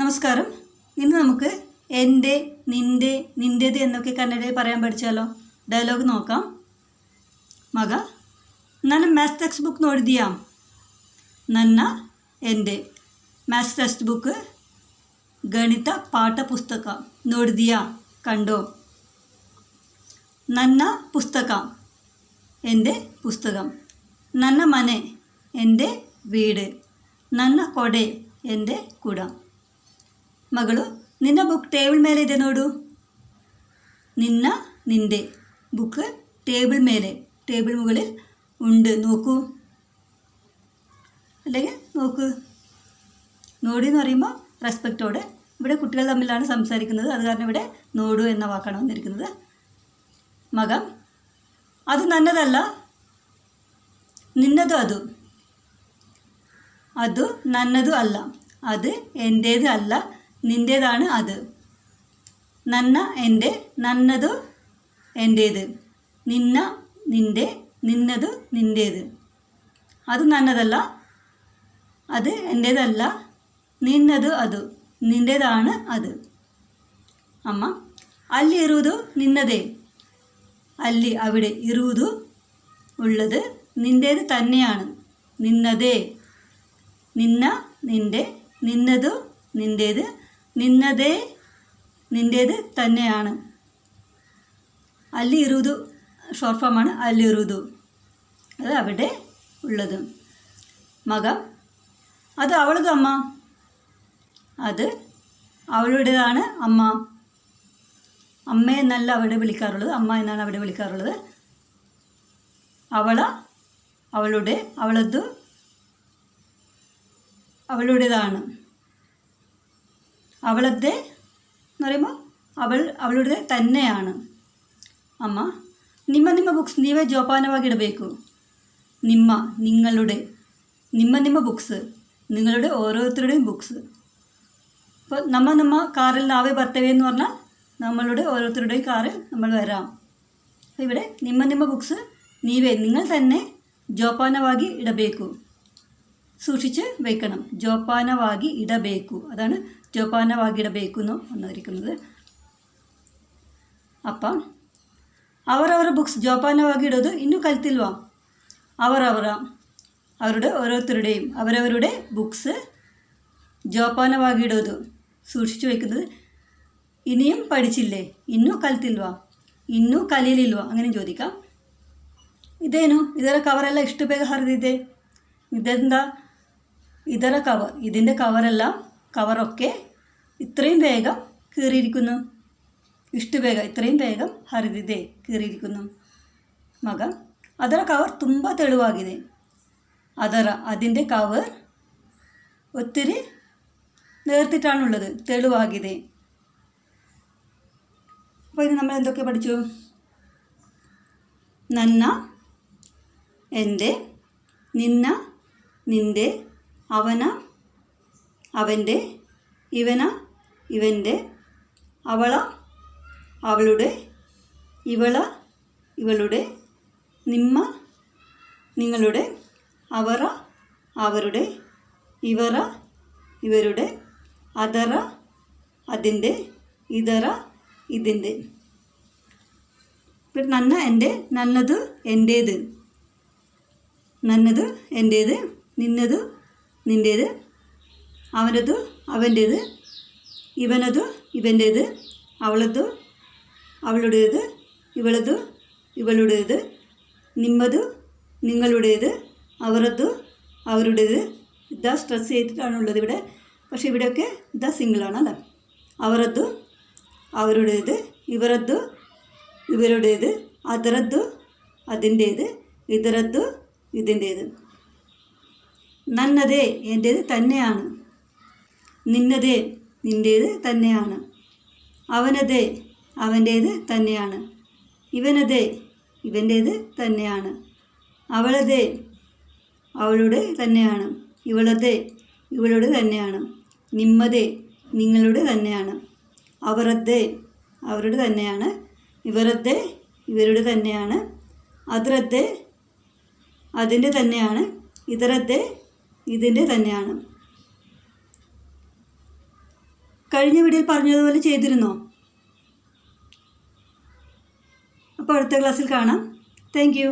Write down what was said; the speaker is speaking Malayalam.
നമസ്കാരം. ഇന്ന് നമുക്ക് എൻ്റെ, നിൻ്റെ, നിൻ്റേത് എന്നൊക്കെ കന്നഡയിൽ പറയാൻ പഠിച്ചാലോ? ഡയലോഗ് നോക്കാം. ಮಗ, ನನ್ನ ಮ್ಯಾಥ್ಸ್ ಟೆಕ್ಸ್ಟ್ ಬುಕ್ ನೋಡಿದೀಯಾ? ನನ್ನ എൻ്റെ ಮ್ಯಾಥ್ಸ್ ಟೆಕ್ಸ್ಟ್ ಬುಕ್ ಗಣಿತ ಪಾಠ ಪುಸ್ತಕ ನೋಡಿದೀಯಾ? കണ്ടോ? ನನ್ನ ಪುಸ್ತಕ എൻ്റെ പുസ്തകം. ನನ್ನ ಮನೆ എൻ്റെ വീട്. ನನ್ನ ಕೊಡೆ എൻ്റെ കുട. മകളു, ನಿನ್ನ ಬುಕ್ ಟೇಬಲ್ ಮೇಲೆ ಇದೆ ನೋಡು. നിൻ്റെ ബുക്ക് ടേബിൾ മേലെ, ടേബിൾ മുകളിൽ ഉണ്ട്, നോക്കൂ. അല്ലെങ്കിൽ നോക്ക്. നോടി എന്ന് പറയുമ്പോൾ റെസ്പെക്റ്റോടെ. ഇവിടെ കുട്ടികൾ തമ്മിലാണ് സംസാരിക്കുന്നത്, അത് കാരണം ഇവിടെ നോടു എന്ന വാക്കാണ് വന്നിരിക്കുന്നത്. മക, അത് നന്നതല്ല. നിന്നതു ಅದು. ಅದು ನನ್ನದು ಅಲ್ಲ. അത് എൻ്റേത് അല്ല, നിൻ്റേതാണ് അത്. ನನ್ನ എൻ്റെ, നന്നതു എൻ്റേത്. നിന്ന നിൻ്റെ, നിന്നതു നിൻ്റേത്. അത് നന്നതല്ല, അത് എൻ്റേതല്ല, നിന്നതു ಅದು, നിൻ്റേതാണ് അത്. അമ്മ, ಅಲ್ಲಿ ಇರುವುದು ನಿನ್ನದೇ. ಅಲ್ಲಿ അവിടെ ಇರುವುದು ഉള്ളത് നിൻ്റേത് തന്നെയാണ്. നിന്നതേ, നിന്ന നിൻ്റെ, നിന്നതു നിൻ്റേത്, നിന്നതേ നിൻ്റേത് തന്നെയാണ്. ಅಲ್ಲಿ ಇರುವುದು ഷോർട്ട് ഫോമാണ് ಅಲ್ಲಿ ಇರುವುದು, അത് അവിടെ ഉള്ളത്. മക, അത് അവളത് അമ്മ. അത് അവളുടേതാണ് അമ്മ. അമ്മ എന്നല്ല അവിടെ വിളിക്കാറുള്ളത്, അമ്മ എന്നാണ് അവിടെ വിളിക്കാറുള്ളത്. അവള, അവളുടെ, അവളത് അവളുടേതാണ്. അവളത്തെ എന്ന് പറയുമ്പോൾ അവളുടെ തന്നെയാണ്. ಅಮ್ಮ, ನಿಮ್ಮ ಬುಕ್ಸ್ ನೀವೇ ಜೋಪಾನವಾಗಿ ಇಡಬೇಕು. നിങ്ങളുടെ, ನಿಮ್ಮ ബുക്സ്, നിങ്ങളുടെ ഓരോരുത്തരുടെയും ബുക്സ്. ഇപ്പോൾ നമ്മ കാറിൽ നാവേ ബರ್ತೇವೆ എന്ന് പറഞ്ഞാൽ നമ്മളുടെ ഓരോരുത്തരുടെയും കാറിൽ നമ്മൾ വരാം. അപ്പോൾ ഇവിടെ ನಿಮ್ಮ ബുക്സ് നീവേ, നിങ്ങൾ തന്നെ ജോപാനವಾಗಿ ഇടಬೇಕು, സൂക്ഷിച്ച് വയ്ക്കണം. ജോപാനವಾಗಿ ഇടಬೇಕು, അതാണ് ജോപാനವಾಗಿ ഇടಬೇಕು എന്ന് വന്നിരിക്കുന്നത്. അപ്പം ಅವರವರ ബുക്സ് ജോപാനವಾಗಿ ഇടೋದು ಇನ್ನೂ ಕಲ್ತಿಲ್ವಾ? അവരുടെ ഓരോരുത്തരുടെയും അവരവരുടെ ബുക്സ് ജോപാനವಾಗಿ ഇടೋದು, സൂക്ഷിച്ചു വയ്ക്കുന്നത് ഇനിയും പഠിച്ചില്ലേ? ಇನ್ನೂ ಕಲ್ತಿಲ್ವಾ? ಇನ್ನೂ ಕಲೀಲಿಲ್ವಾ? അങ്ങനെ ചോദിക്കാം. ಇದೇನು ಇದರ ಕವರೆಲ್ಲ ಇಷ್ಟು ಬೇಗ ಹರಿದಿದೆ? ഇതെന്താ ಇದರ കവർ, ഇതിൻ്റെ കവറൊക്കെ ഇത്രയും വേഗം കീറിയിരിക്കുന്നു. ഇಷ್ಟು ಬೇಗ, ഇത്രയും വേഗം ಹರಿದಿದೆ, കീറിയിരിക്കുന്നു. മക, ಅದರ കവർ ತುಂಬ ತೆಳುವಾಗಿದೆ. അതിൻ്റെ കവർ ഒത്തിരി നേർത്തിട്ടാണുള്ളത്, തെളിവാಗಿದೆ. അപ്പോൾ ഇത് നമ്മൾ എന്തൊക്കെ പഠിച്ചു? ನನ್ನ, എൻ്റെ, നിന്ന, നിൻ്റെ, അവന, അവൻ്റെ, ഇവന, ഇവൻ്റെ, അവള, അവളുടെ, ഇവള, ഇവളുടെ, ನಿಮ್ಮ, നിങ്ങളുടെ, ಅವರ, അവരുടെ, ഇവര, ഇവരുടെ, ಅದರ, അതിൻ്റെ, ಇದರ, ഇതിൻ്റെ. പിന്നെ ನನ್ನ, എൻ്റെ, നന്നതു എൻ്റേത്, നന്നതു എൻ്റേത്, നിന്നതു നിൻ്റേത്, അവനതു അവൻ്റേത്, ഇവനതു ഇവൻ്റേത്, അവളതു അവളുടേത്, ഇവളതു ഇവളുടേത്, നിമ്മതു നിങ്ങളുടേത്, അവരതു അവരുടേത്. ഇതാ സ്ട്രെസ് ചെയ്തിട്ടാണുള്ളത് ഇവിടെ, പക്ഷേ ഇവിടെയൊക്കെ ഇതാ സിംഗിളാണല്ലേ. അവരതു അവരുടേത്, ഇവരതു ഇവരുടേത്, ಅದರದ್ದು അതിൻ്റേത്, ಇದರದ್ದು ഇതിൻ്റേത്. നന്നതേ എൻ്റേത് തന്നെയാണ്. നിന്നതേ നിൻ്റേത് തന്നെയാണ്. അവനതേ അവൻ്റേത് തന്നെയാണ്. ഇവനതേ ഇവൻ്റേത് തന്നെയാണ്. അവളതേ അവളുടെ തന്നെയാണ്. ഇവളതേ ഇവളുടെ തന്നെയാണ്. നിമ്മതേ നിങ്ങളുടെ തന്നെയാണ്. അവരതേ അവരുടെ തന്നെയാണ്. ഇവരതേ ഇവരുടെ തന്നെയാണ്. അതിരതേ അതിൻ്റെ തന്നെയാണ്. ಇದರದ್ದೇ ഇതിൻ്റെ തന്നെയാണ്. കഴിഞ്ഞ വീഡിയോയിൽ പറഞ്ഞതുപോലെ ചെയ്തിരുന്നോ? അപ്പോൾ അടുത്ത ക്ലാസ്സിൽ കാണാം. Thank you.